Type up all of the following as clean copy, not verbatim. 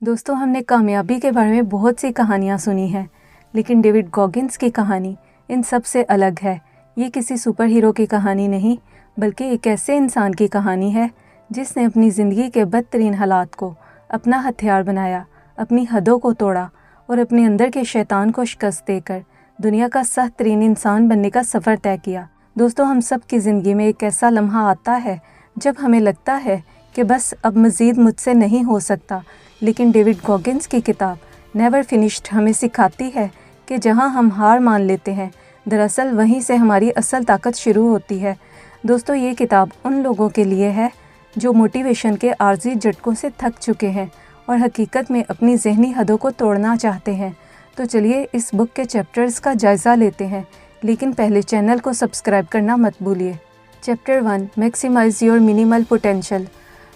दोस्तों, हमने कामयाबी के बारे में बहुत सी कहानियाँ सुनी हैं, लेकिन डेविड गॉगिन्स की कहानी इन सब से अलग है। ये किसी सुपर हीरो की कहानी नहीं, बल्कि एक ऐसे इंसान की कहानी है जिसने अपनी ज़िंदगी के बदतरीन हालात को अपना हथियार बनाया, अपनी हदों को तोड़ा और अपने अंदर के शैतान को शिकस्त देकर दुनिया का सख्त तरीन इंसान बनने का सफ़र तय किया। दोस्तों, हम सब की ज़िंदगी में एक ऐसा लम्हा आता है जब हमें लगता है कि बस अब मज़ीद मुझसे नहीं हो सकता, लेकिन डेविड गॉगिन्स की किताब नेवर फिनिश्ड हमें सिखाती है कि जहां हम हार मान लेते हैं, दरअसल वहीं से हमारी असल ताकत शुरू होती है। दोस्तों, ये किताब उन लोगों के लिए है जो मोटिवेशन के आर्जी झटकों से थक चुके हैं और हकीकत में अपनी ज़हनी हदों को तोड़ना चाहते हैं। तो चलिए इस बुक के चैप्टर्स का जायज़ा लेते हैं, लेकिन पहले चैनल को सब्सक्राइब करना मत भूलिए। Chapter 1, maximise your minimal potential.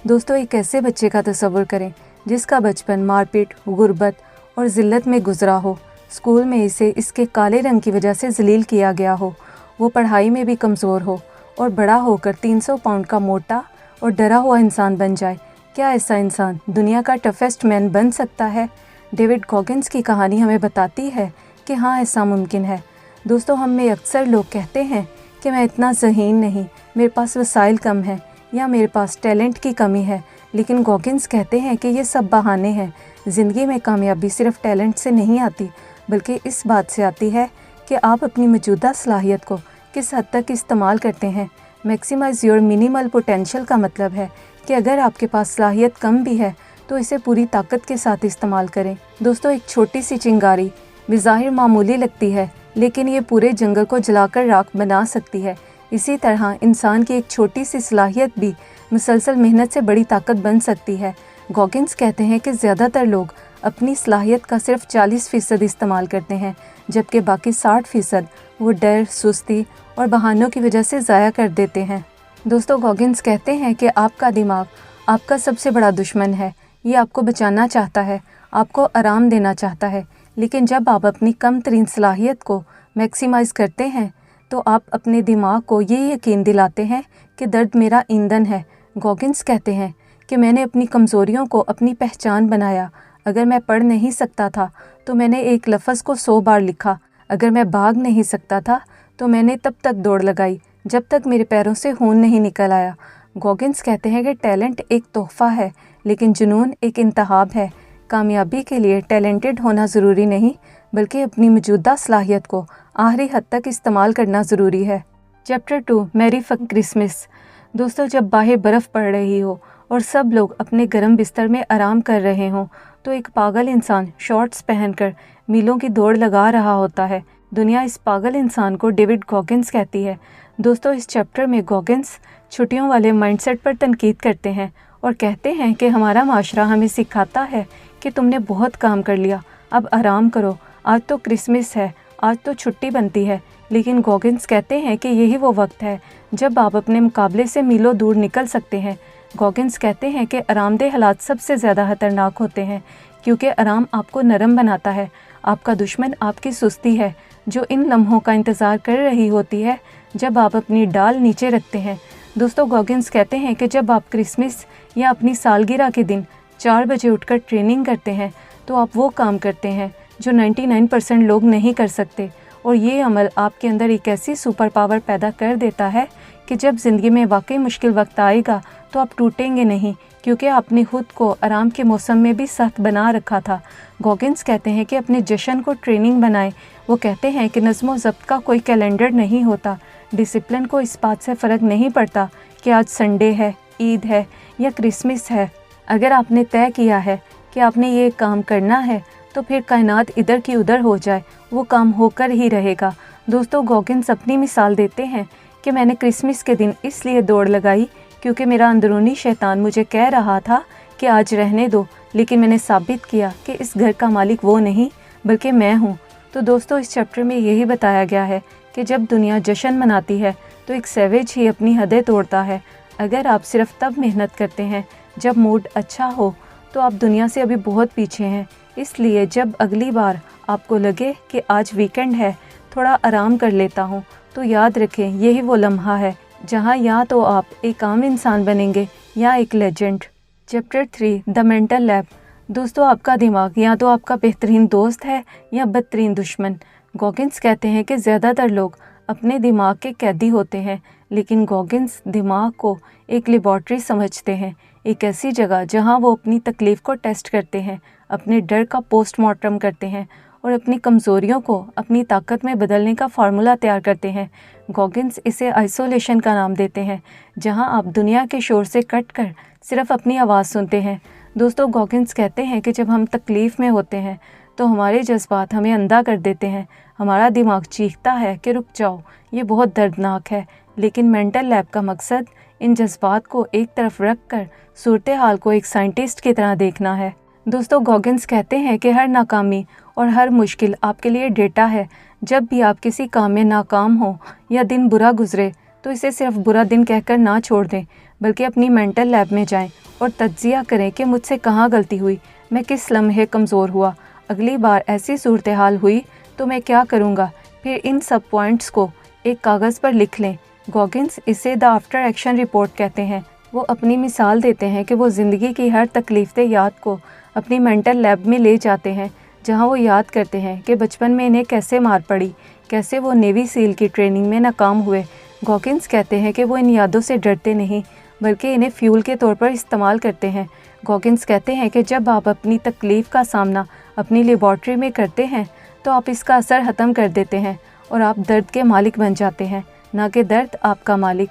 दोस्तों, एक ऐसे बच्चे का तसव्वुर करें जिसका बचपन मारपीट, गुर्बत और ज़िल्लत में गुजरा हो। स्कूल में इसे इसके काले रंग की वजह से ज़लील किया गया हो। वो पढ़ाई में भी कमज़ोर हो और बड़ा होकर 300 पाउंड का मोटा और डरा हुआ इंसान बन जाए। क्या ऐसा इंसान दुनिया का टफेस्ट मैन बन सकता है? डेविड गॉगिन्स की कहानी हमें बताती है कि हाँ, ऐसा मुमकिन है। दोस्तों, हम में अक्सर लोग कहते हैं कि मैं इतना ज़हीन नहीं, मेरे पास वसाइल कम है या मेरे पास टैलेंट की कमी है, लेकिन गॉगिन्स कहते हैं कि ये सब बहाने हैं। ज़िंदगी में कामयाबी सिर्फ टैलेंट से नहीं आती, बल्कि इस बात से आती है कि आप अपनी मौजूदा सलाहियत को किस हद तक इस्तेमाल करते हैं। मैक्सिमाइज़ योर मिनिमल पोटेंशियल का मतलब है कि अगर आपके पास सलाहियत कम भी है तो इसे पूरी ताकत के साथ इस्तेमाल करें। दोस्तों, एक छोटी सी चिंगारी बेज़ाहिर मामूली लगती है, लेकिन ये पूरे जंगल को जलाकर राख बना सकती है। इसी तरह इंसान की एक छोटी सी सलाहियत भी मुसलसल मेहनत से बड़ी ताकत बन सकती है। गॉगिन्स कहते हैं कि ज़्यादातर लोग अपनी सलाहियत का सिर्फ 40% इस्तेमाल करते हैं, जबकि बाकी 60% वो डर, सुस्ती और बहानों की वजह से ज़ाया कर देते हैं। दोस्तों, गॉगिन्स कहते हैं कि आपका दिमाग आपका सबसे बड़ा दुश्मन है। ये आपको बचाना चाहता है, आपको आराम देना चाहता है, लेकिन जब आप अपनी कम तरीन सलाहियत को मैक्सिमाइज़ करते हैं तो आप अपने दिमाग को ये यकीन दिलाते हैं कि दर्द मेरा ईंधन है। गॉगिन्स कहते हैं कि मैंने अपनी कमज़ोरियों को अपनी पहचान बनाया। अगर मैं पढ़ नहीं सकता था तो मैंने एक लफ्ज़ को 100 बार लिखा। अगर मैं भाग नहीं सकता था तो मैंने तब तक दौड़ लगाई जब तक मेरे पैरों से खून नहीं निकल आया। गॉगिन्स कहते हैं कि टैलेंट एक तोहफ़ा है, लेकिन जुनून एक इंतखाब है। कामयाबी के लिए टैलेंटेड होना ज़रूरी नहीं, बल्कि अपनी मौजूदा सलाहियत को आखिरी हद तक इस्तेमाल करना ज़रूरी है। चैप्टर 2, मैरी फक क्रिसमस। दोस्तों, जब बाहर बर्फ़ पड़ रही हो और सब लोग अपने गर्म बिस्तर में आराम कर रहे हों तो एक पागल इंसान शॉर्ट्स पहनकर मीलों की दौड़ लगा रहा होता है। दुनिया इस पागल इंसान को डेविड गॉगिन्स कहती है। दोस्तों, इस चैप्टर में गॉगिन्स छुट्टियों वाले माइंडसेट पर तनकीद करते हैं और कहते हैं कि हमारा माशरा हमें सिखाता है कि तुमने बहुत काम कर लिया, अब आराम करो, आज तो क्रिसमस है, आज तो छुट्टी बनती है। लेकिन गॉगिन्स कहते हैं कि यही वो वक्त है जब आप अपने मुकाबले से मीलों दूर निकल सकते हैं। गॉगिन्स कहते हैं कि आरामदेह हालात सबसे ज़्यादा खतरनाक होते हैं, क्योंकि आराम आपको नरम बनाता है। आपका दुश्मन आपकी सुस्ती है, जो इन लम्हों का इंतज़ार कर रही होती है जब आप अपनी डाल नीचे रखते हैं। दोस्तों, गॉगिन्स कहते हैं कि जब आप क्रिसमस या अपनी सालगिरह के दिन 4 बजे उठकर ट्रेनिंग करते हैं तो आप वो काम करते हैं जो 99% लोग नहीं कर सकते, और ये अमल आपके अंदर एक ऐसी सुपर पावर पैदा कर देता है कि जब ज़िंदगी में वाकई मुश्किल वक्त आएगा तो आप टूटेंगे नहीं, क्योंकि आपने खुद को आराम के मौसम में भी सख्त बना रखा था। गॉगिन्स कहते हैं कि अपने जश्न को ट्रेनिंग बनाएं। वो कहते हैं कि नज़्म ज़ब्त का कोई कैलेंडर नहीं होता, डिसिप्लिन को इस बात से फ़र्क नहीं पड़ता कि आज संडे है, ईद है या क्रिसमस है। अगर आपने तय किया है कि आपने ये काम करना है तो फिर कायनात इधर की उधर हो जाए, वो काम होकर ही रहेगा। दोस्तों, गॉगिन्स अपनी मिसाल देते हैं कि मैंने क्रिसमस के दिन इसलिए दौड़ लगाई क्योंकि मेरा अंदरूनी शैतान मुझे कह रहा था कि आज रहने दो, लेकिन मैंने साबित किया कि इस घर का मालिक वो नहीं बल्कि मैं हूँ। तो दोस्तों, इस चैप्टर में यही बताया गया है कि जब दुनिया जश्न मनाती है तो एक सैवेज ही अपनी हदें तोड़ता है। अगर आप सिर्फ तब मेहनत करते हैं जब मूड अच्छा हो तो आप दुनिया से अभी बहुत पीछे हैं। इसलिए जब अगली बार आपको लगे कि आज वीकेंड है, थोड़ा आराम कर लेता हूँ, तो याद रखें यही वो लम्हा है जहाँ या तो आप एक आम इंसान बनेंगे या एक legend. Chapter 3, the mental lab. दोस्तों, आपका दिमाग या तो आपका बेहतरीन दोस्त है या बदतरीन दुश्मन। गॉगिन्स कहते हैं कि ज़्यादातर लोग अपने दिमाग के कैदी होते हैं, लेकिन गॉगिन्स दिमाग को एक लेबॉर्ट्री समझते हैं, एक ऐसी जगह जहां वो अपनी तकलीफ़ को टेस्ट करते हैं, अपने डर का पोस्टमार्टम करते हैं और अपनी कमज़ोरियों को अपनी ताकत में बदलने का फार्मूला तैयार करते हैं। गॉगिन्स इसे आइसोलेशन का नाम देते हैं, जहां आप दुनिया के शोर से कट कर सिर्फ अपनी आवाज़ सुनते हैं। दोस्तों, गॉगिन्स कहते हैं कि जब हम तकलीफ़ में होते हैं तो हमारे जज्बात हमें अंधा कर देते हैं। हमारा दिमाग चीखता है कि रुक जाओ, ये बहुत दर्दनाक है, लेकिन मेंटल लैब का मकसद इन जज्बात को एक तरफ रख कर सूरत हाल को एक साइंटिस्ट की तरह देखना है। दोस्तों, गॉगिन्स कहते हैं कि हर नाकामी और हर मुश्किल आपके लिए डेटा है। जब भी आप किसी काम में नाकाम हो या दिन बुरा गुजरे तो इसे सिर्फ बुरा दिन कहकर ना छोड़ दें, बल्कि अपनी मेंटल लैब में जाएं और तज्जिया करें कि मुझसे कहाँ गलती हुई, मैं किस लम्हे कमज़ोर हुआ, अगली बार ऐसी सूरत हाल हुई तो मैं क्या करूँगा। फिर इन सब पॉइंट्स को एक कागज़ पर लिख लें। गॉगिन्स इसे द आफ्टर एक्शन रिपोर्ट कहते हैं। वो अपनी मिसाल देते हैं कि वो ज़िंदगी की हर तकलीफ़ याद को अपनी मेंटल लैब में ले जाते हैं, जहां वो याद करते हैं कि बचपन में इन्हें कैसे मार पड़ी, कैसे वो नेवी सील की ट्रेनिंग में नाकाम हुए। गॉगिन्स कहते हैं कि वो इन यादों से डरते नहीं, बल्कि इन्हें फ्यूल के तौर पर इस्तेमाल करते हैं। गॉगिन्स कहते हैं कि जब आप अपनी तकलीफ़ का सामना अपनी लेबॉर्ट्री में करते हैं तो आप इसका असर ख़त्म कर देते हैं और आप दर्द के मालिक बन जाते हैं, ना कि दर्द आपका मालिक।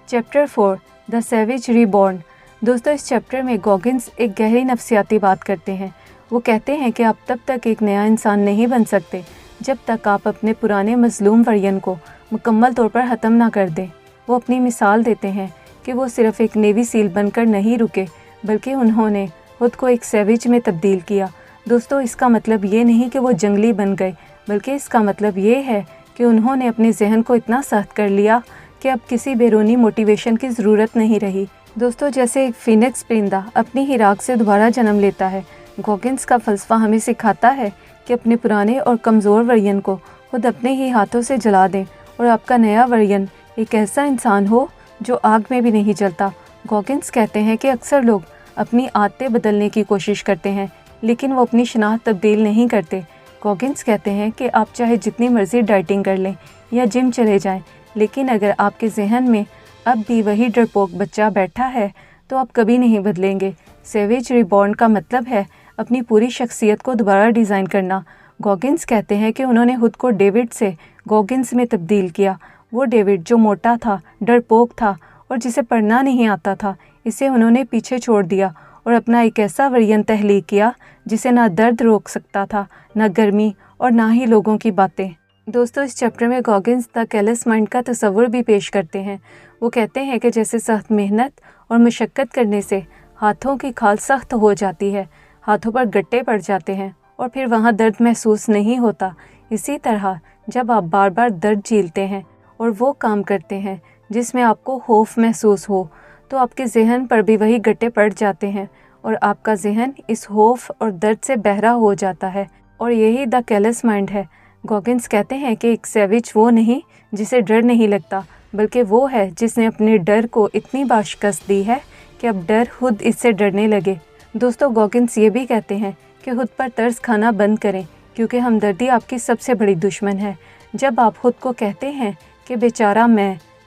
Chapter 4 the savage reborn. दोस्तों, इस चैप्टर में गॉगिन्स एक गहरी नफ्सियाती बात करते हैं। वो कहते हैं कि आप तब तक एक नया इंसान नहीं बन सकते जब तक आप अपने पुराने मज़लूम वर्जन को मुकम्मल तौर पर ख़त्म ना कर दें। वो अपनी मिसाल देते हैं कि वो सिर्फ़ एक नेवी सील बनकर नहीं रुके, बल्कि उन्होंने खुद को एक सैवेज में तब्दील किया। दोस्तों, इसका मतलब ये नहीं कि वो जंगली बन गए, बल्कि इसका मतलब ये है कि उन्होंने अपने जहन को इतना सख्त कर लिया कि अब किसी बैरूनी मोटिवेशन की ज़रूरत नहीं रही। दोस्तों, जैसे एक फिनिक्स परिंदा अपनी ही राख से दोबारा जन्म लेता है, गॉगिन्स का फ़लसफ़ा हमें सिखाता है कि अपने पुराने और कमज़ोर वर्जन को खुद अपने ही हाथों से जला दें और आपका नया वर्जन एक ऐसा इंसान हो जो आग में भी नहीं जलता। गॉगिन्स कहते हैं कि अक्सर लोग अपनी आदतें बदलने की कोशिश करते हैं, लेकिन वो अपनी शनाख्त तब्दील नहीं करते। गॉगिन्स कहते हैं कि आप चाहे जितनी मर्ज़ी डाइटिंग कर लें या जिम चले जाएं, लेकिन अगर आपके जहन में अब भी वही डरपोक बच्चा बैठा है तो आप कभी नहीं बदलेंगे। सैवेज रिबॉर्न का मतलब है अपनी पूरी शख्सियत को दोबारा डिज़ाइन करना। गॉगिन्स कहते हैं कि उन्होंने खुद को डेविड से गॉगिन्स में तब्दील किया। वो डेविड जो मोटा था, डरपोक था और जिसे पढ़ना नहीं आता था, इसे उन्होंने पीछे छोड़ दिया और अपना एक ऐसा वर्जन तहलीक किया जिसे ना दर्द रोक सकता था, ना गर्मी और ना ही लोगों की बातें। दोस्तों, इस चैप्टर में गॉगिन्स द कैलस माइंड का तस्वुर भी पेश करते हैं। वो कहते हैं कि जैसे सख्त मेहनत और मशक्क़त करने से हाथों की खाल सख्त हो जाती है, हाथों पर गट्टे पड़ जाते हैं और फिर वहाँ दर्द महसूस नहीं होता, इसी तरह जब आप बार बार दर्द झेलते हैं और वो काम करते हैं जिसमें आपको खौफ महसूस हो, तो आपके जहन पर भी वही गट्टे पड़ जाते हैं और आपका जहन इस खौफ और दर्द से बहरा हो जाता है, और यही द कैलस माइंड है। गॉगिन्स कहते हैं कि एक सैवेज वो नहीं जिसे डर नहीं लगता, बल्कि वो है जिसने अपने डर को इतनी बार शिकस्त दी है कि अब डर खुद इससे डरने लगे। दोस्तों, गॉगिन्स ये भी कहते हैं कि खुद पर तरस खाना बंद करें, क्योंकि हमदर्दी आपकी सबसे बड़ी दुश्मन है। जब आप खुद को कहते हैं कि बेचारा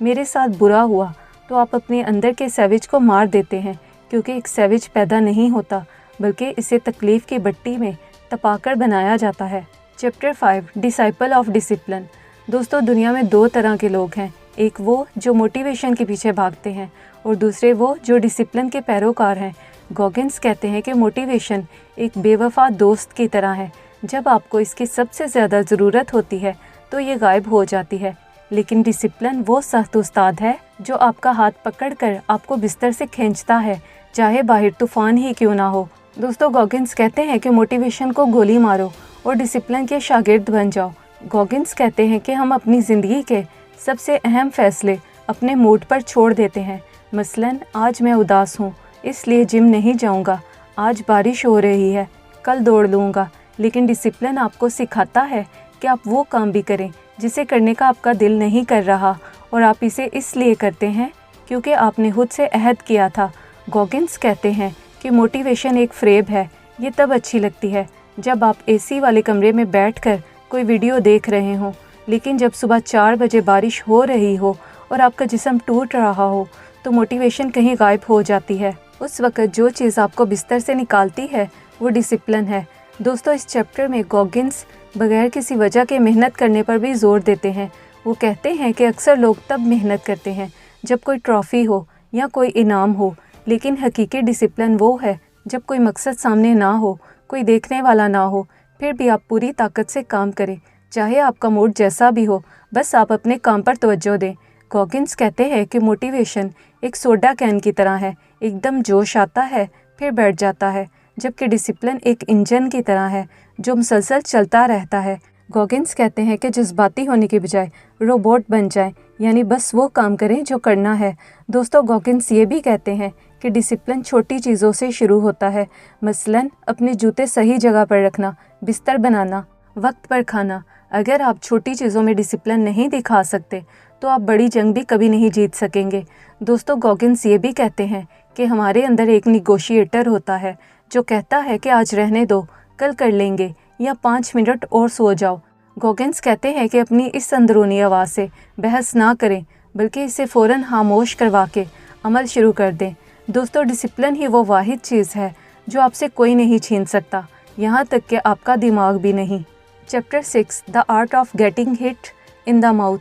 मेरे साथ बुरा हुआ, तो आप अपने अंदर के सैवेज को मार देते हैं, क्योंकि एक सैवेज पैदा नहीं होता, बल्कि इसे तकलीफ़ की भट्टी में तपाकर बनाया जाता है। Chapter 5 disciple of discipline. दोस्तों, दुनिया में दो तरह के लोग हैं, एक वो जो मोटिवेशन के पीछे भागते हैं और दूसरे वो जो डिसिप्लिन के पैरोकार हैं। गॉगिन्स कहते हैं कि मोटिवेशन एक बेवफा दोस्त की तरह है, जब आपको इसकी सबसे ज़्यादा ज़रूरत होती है तो ये गायब हो जाती है, लेकिन डिसिप्लिन वो सख्त उस्ताद है जो आपका हाथ पकड़कर आपको बिस्तर से खींचता है, चाहे बाहर तूफ़ान ही क्यों ना हो। दोस्तों, गॉगिन्स कहते हैं कि मोटिवेशन को गोली मारो और डिसिप्लिन के शागिर्द बन जाओ। गॉगिन्स कहते हैं कि हम अपनी ज़िंदगी के सबसे अहम फ़ैसले अपने मूड पर छोड़ देते हैं। मसलन, आज मैं उदास हूँ इसलिए जिम नहीं जाऊँगा, आज बारिश हो रही है कल दौड़ लूँगा। लेकिन डिसिप्लिन आपको सिखाता है कि आप वो काम भी करें जिसे करने का आपका दिल नहीं कर रहा, और आप इसे इसलिए करते हैं क्योंकि आपने खुद से अहद किया था। गॉगिन्स कहते हैं कि मोटिवेशन एक फ़रेब है, ये तब अच्छी लगती है जब आप एसी वाले कमरे में बैठकर कोई वीडियो देख रहे हों, लेकिन जब सुबह 4 बजे बारिश हो रही हो और आपका जिस्म टूट रहा हो तो मोटिवेशन कहीं गायब हो जाती है। उस वक्त जो चीज़ आपको बिस्तर से निकालती है वो डिसिप्लिन है। दोस्तों, इस चैप्टर में गॉगिन्स बगैर किसी वजह के मेहनत करने पर भी ज़ोर देते हैं। वो कहते हैं कि अक्सर लोग तब मेहनत करते हैं जब कोई ट्रॉफ़ी हो या कोई इनाम हो, लेकिन हकीकी डिसिप्लिन वो है जब कोई मकसद सामने ना हो, कोई देखने वाला ना हो, फिर भी आप पूरी ताकत से काम करें, चाहे आपका मूड जैसा भी हो, बस आप अपने काम पर तवज्जो दें। गॉगिन्स कहते हैं कि मोटिवेशन एक सोडा कैन की तरह है, एकदम जोश आता है फिर बैठ जाता है, जबकि डिसिप्लिन एक इंजन की तरह है जो मुसलसल चलता रहता है। गॉगिन्स कहते हैं कि जज्बाती होने के बजाय रोबोट बन जाएं, यानी बस वो काम करें जो करना है। दोस्तों, गॉगिन्स ये भी कहते हैं कि डिसिप्लिन छोटी चीज़ों से शुरू होता है, मसलन अपने जूते सही जगह पर रखना, बिस्तर बनाना, वक्त पर खाना। अगर आप छोटी चीज़ों में डिसिप्लिन नहीं दिखा सकते तो आप बड़ी जंग भी कभी नहीं जीत सकेंगे। दोस्तों, गॉगिन्स ये भी कहते हैं कि हमारे अंदर एक निगोशिएटर होता है जो कहता है कि आज रहने दो, कल कर लेंगे, या 5 मिनट और सो जाओ। गॉगिन्स कहते हैं कि अपनी इस अंदरूनी आवाज़ से बहस ना करें, बल्कि इसे फ़ौरन खामोश करवा के अमल शुरू कर दें। दोस्तों, डिसिप्लिन ही वो वाहिद चीज़ है जो आपसे कोई नहीं छीन सकता, यहाँ तक कि आपका दिमाग भी नहीं। Chapter 6 the art of getting hit in the mouth.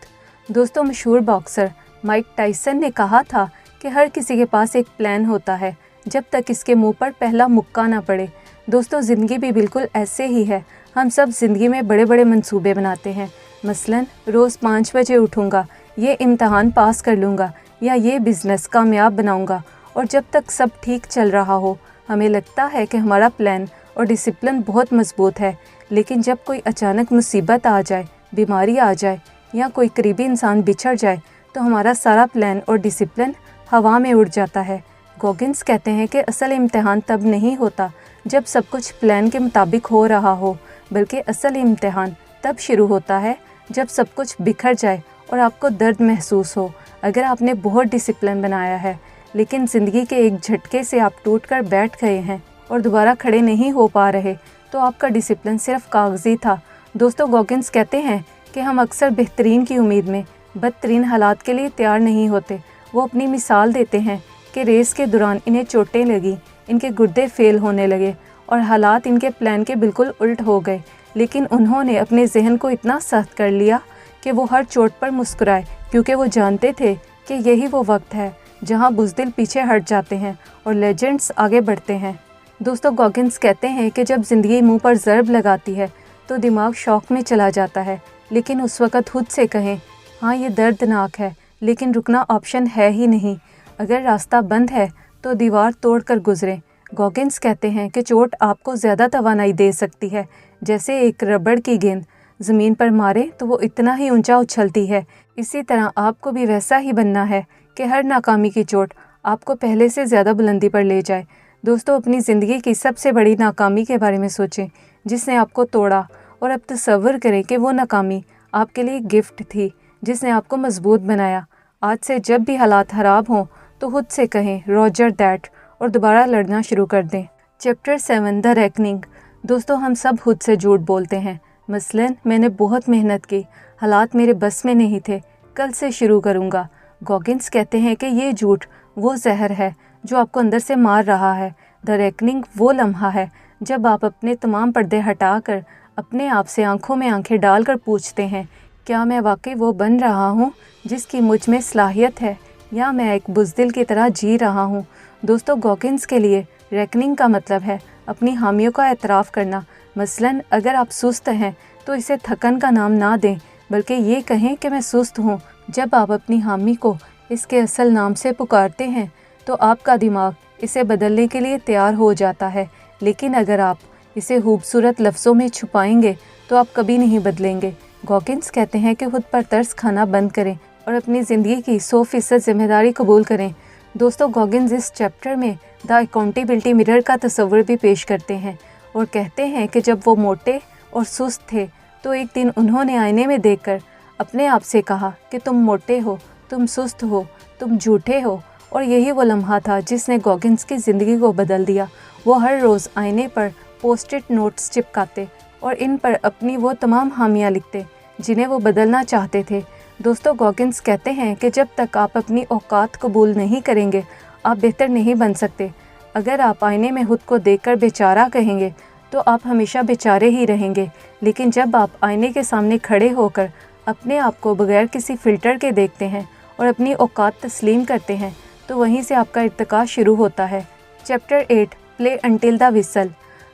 दोस्तों, मशहूर बॉक्सर माइक टायसन ने कहा था कि हर किसी के पास एक प्लान होता है जब तक इसके मुंह पर पहला मुक्का ना पड़े। दोस्तों, ज़िंदगी भी बिल्कुल ऐसे ही है। हम सब ज़िंदगी में बड़े बड़े मंसूबे बनाते हैं, मसलन रोज़ 5 बजे उठूँगा, ये इम्तहान पास कर लूँगा, या ये बिज़नेस कामयाब बनाऊँगा। और जब तक सब ठीक चल रहा हो हमें लगता है कि हमारा प्लान और डिसिप्लिन बहुत मजबूत है, लेकिन जब कोई अचानक मुसीबत आ जाए, बीमारी आ जाए या कोई करीबी इंसान बिछड़ जाए तो हमारा सारा प्लान और डिसिप्लिन हवा में उड़ जाता है। गॉगिन्स कहते हैं कि असल इम्तिहान तब नहीं होता जब सब कुछ प्लान के मुताबिक हो रहा हो, बल्कि असल इम्तिहान तब शुरू होता है जब सब कुछ बिखर जाए और आपको दर्द महसूस हो। अगर आपने बहुत डिसिप्लिन बनाया है लेकिन ज़िंदगी के एक झटके से आप टूट कर बैठ गए हैं और दोबारा खड़े नहीं हो पा रहे, तो आपका डिसिप्लिन सिर्फ कागजी था। दोस्तों, गॉगिन्स कहते हैं कि हम अक्सर बेहतरीन की उम्मीद में बदतरीन हालात के लिए तैयार नहीं होते। वो अपनी मिसाल देते हैं कि रेस के दौरान इन्हें चोटें लगी, इनके गुर्दे फेल होने लगे और हालात इनके प्लान के बिल्कुल उल्ट हो गए, लेकिन उन्होंने अपने जहन को इतना सख्त कर लिया कि वो हर चोट पर मुस्कुराए, क्योंकि वो जानते थे कि यही वो वक्त है जहां बुज़दिल पीछे हट जाते हैं और लेजेंड्स आगे बढ़ते हैं। दोस्तों, गॉगिन्स कहते हैं कि जब ज़िंदगी मुंह पर ज़रब लगाती है तो दिमाग शौक में चला जाता है, लेकिन उस वक़्त खुद से कहें, हाँ ये दर्दनाक है लेकिन रुकना ऑप्शन है ही नहीं। अगर रास्ता बंद है तो दीवार तोड़ कर गुजरें। गॉगिन्स कहते हैं कि चोट आपको ज़्यादा तवानाई दे सकती है, जैसे एक रबड़ की गेंद ज़मीन पर मारे तो वो इतना ही ऊंचा उछलती है। इसी तरह आपको भी वैसा ही बनना है कि हर नाकामी की चोट आपको पहले से ज़्यादा बुलंदी पर ले जाए। दोस्तों, अपनी ज़िंदगी की सबसे बड़ी नाकामी के बारे में सोचें जिसने आपको तोड़ा, और अब तसव्वुर करें कि वो नाकामी आपके लिए गिफ्ट थी जिसने आपको मजबूत बनाया। आज से जब भी हालात ख़राब हों तो खुद से कहें रॉजर दैट और दोबारा लड़ना शुरू कर दें। Chapter 7 the reckoning. दोस्तों, हम सब खुद से झूठ बोलते हैं, मसलन मैंने बहुत मेहनत की, हालात मेरे बस में नहीं थे, कल से शुरू करूँगा। गॉगिन्स कहते हैं कि ये झूठ वो जहर है जो आपको अंदर से मार रहा है। द रेकनिंग वो लम्हा है जब आप अपने तमाम पर्दे हटाकर अपने आप से आंखों में आंखें डालकर पूछते हैं, क्या मैं वाकई वो बन रहा हूँ जिसकी मुझ में सलाहियत है, या मैं एक बुज़दिल की तरह जी रहा हूँ। दोस्तों, गॉगिन्स के लिए रेकनिंग का मतलब है अपनी खामियों का एतराफ़ करना। मसलन अगर आप सुस्त हैं तो इसे थकन का नाम ना दें, बल्कि ये कहें कि मैं सुस्त हूँ। जब आप अपनी खामी को इसके असल नाम से पुकारते हैं तो आपका दिमाग इसे बदलने के लिए तैयार हो जाता है, लेकिन अगर आप इसे खूबसूरत लफ्ज़ों में छुपाएंगे तो आप कभी नहीं बदलेंगे। गॉगिन्स कहते हैं कि खुद पर तरस खाना बंद करें और अपनी ज़िंदगी की 100% जिम्मेदारी कबूल करें। दोस्तों, गॉगिन्स इस चैप्टर में द अकाउंटेबिलिटी मिरर का तस्वुर भी पेश करते हैं और कहते हैं कि जब वो मोटे और सुस्त थे तो एक दिन उन्होंने आईने में देखकर अपने आप से कहा कि तुम मोटे हो, तुम सुस्त हो, तुम झूठे हो। और यही वो लम्हा था जिसने गॉगिन्स की ज़िंदगी को बदल दिया। वो हर रोज़ आईने पर पोस्ट इट नोट्स चिपकाते और इन पर अपनी वो तमाम खामियां लिखते जिन्हें वो बदलना चाहते थे। दोस्तों, गॉगिन्स कहते हैं कि जब तक आप अपनी औकात कबूल नहीं करेंगे, आप बेहतर नहीं बन सकते। अगर आप आईने में खुद को देखकर बेचारा कहेंगे तो आप हमेशा बेचारे ही रहेंगे, लेकिन जब आप आईने के सामने खड़े होकर अपने आप को बगैर किसी फ़िल्टर के देखते हैं और अपनी औकात तस्लीम करते हैं तो वहीं से आपका इर्तिका शुरू होता है। Chapter 8, play until the whistle.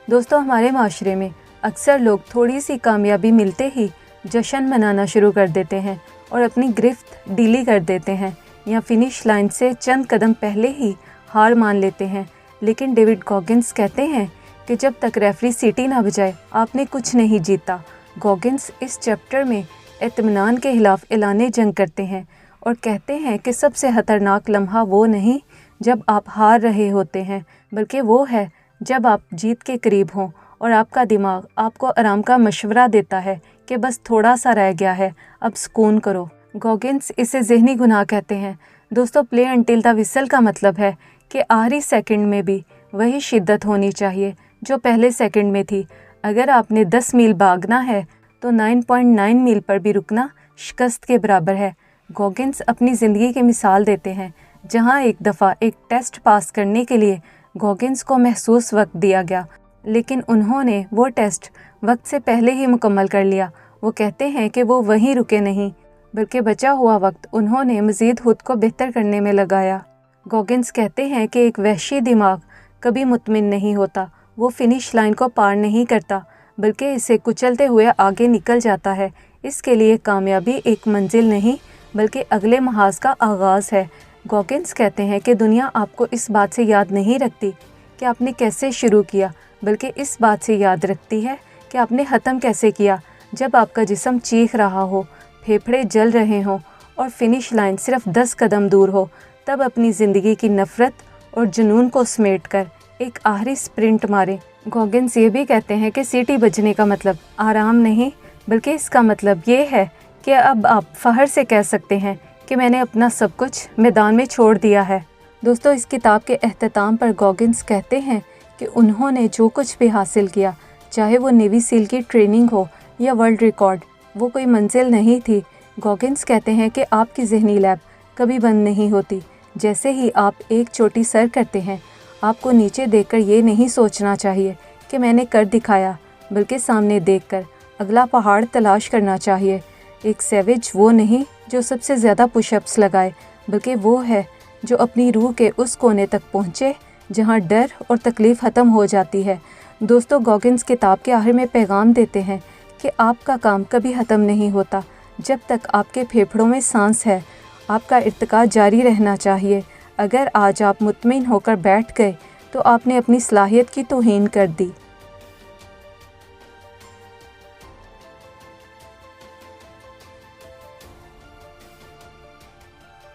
दोस्तों, हमारे माशरे में अक्सर लोग थोड़ी सी कामयाबी मिलते ही जश्न मनाना शुरू कर देते हैं और अपनी गिरफ्त ढीली कर देते हैं या फिनिश लाइन से चंद कदम पहले ही हार मान लेते हैं। लेकिन डेविड गॉगिन्स कहते हैं कि जब तक रेफरी सीटी ना बजाए आपने कुछ नहीं जीता। गॉगिन्स इस चैप्टर में इत्मीनान के खिलाफ ऐलान जंग करते हैं और कहते हैं कि सबसे खतरनाक लम्हा वो नहीं जब आप हार रहे होते हैं, बल्कि वो है जब आप जीत के करीब हों और आपका दिमाग आपको आराम का मशवरा देता है कि बस थोड़ा सा रह गया है, अब सुकून करो। गॉगिन्स इसे ज़हनी गुनाह कहते हैं। दोस्तों, प्ले अंटिल द विसल का मतलब है कि आखिरी सेकंड में भी वही शिद्दत होनी चाहिए जो पहले सेकंड में थी। अगर आपने 10 मील भागना है तो 9.9 मील पर भी रुकना शिकस्त के बराबर है। गॉगिन्स अपनी ज़िंदगी की मिसाल देते हैं जहां एक दफ़ा एक टेस्ट पास करने के लिए गॉगिन्स को महसूस वक्त दिया गया, लेकिन उन्होंने वो टेस्ट वक्त से पहले ही मुकम्मल कर लिया। वो कहते हैं कि वो वहीं रुके नहीं, बल्कि बचा हुआ वक्त उन्होंने मज़ीद खुद को बेहतर करने में लगाया। गॉगिन्स कहते हैं कि एक वहशी दिमाग कभी मुतमिन नहीं होता, वो फिनिश लाइन को पार नहीं करता बल्कि इसे कुचलते हुए आगे निकल जाता है। इसके लिए कामयाबी एक मंजिल नहीं बल्कि अगले महाज का आगाज़ है। गॉगिन्स कहते हैं कि दुनिया आपको इस बात से याद नहीं रखती कि आपने कैसे शुरू किया, बल्कि इस बात से याद रखती है कि आपने ख़त्म कैसे किया। जब आपका जिस्म चीख रहा हो, फेफड़े जल रहे हों और फिनिश लाइन सिर्फ 10 कदम दूर हो, तब अपनी ज़िंदगी की नफ़रत और जुनून को समेट कर एक आखिरी स्प्रिंट मारें। गॉगिन्स ये भी कहते हैं कि सीटी बजने का मतलब आराम नहीं, बल्कि इसका मतलब ये है कि अब आप फ़ख्र से कह सकते हैं कि मैंने अपना सब कुछ मैदान में छोड़ दिया है। दोस्तों, इस किताब के अख्ताम पर गॉगिन्स कहते हैं कि उन्होंने जो कुछ भी हासिल किया, चाहे वो नेवी सील की ट्रेनिंग हो या वर्ल्ड रिकॉर्ड, वो कोई मंजिल नहीं थी। गॉगिन्स कहते हैं कि आपकी ज़हनी लैब कभी बंद नहीं होती। जैसे ही आप एक चोटी सर करते हैं, आपको नीचे देखकर ये नहीं सोचना चाहिए कि मैंने कर दिखाया, बल्कि सामने देखकर अगला पहाड़ तलाश करना चाहिए। एक सैविज वो नहीं जो सबसे ज़्यादा पुशअप्स लगाए, बल्कि वो है जो अपनी रूह के उस कोने तक पहुँचे जहाँ डर और तकलीफ़ ख़त्म हो जाती है। दोस्तों, गॉगिन्स किताब के आखिर में पैगाम देते हैं कि आपका काम कभी ख़त्म नहीं होता। जब तक आपके फेफड़ों में सांस है, आपका इर्तिका जारी रहना चाहिए। अगर आज आप मुतमिन होकर बैठ गए तो आपने अपनी सलाहियत की तौहीन कर दी।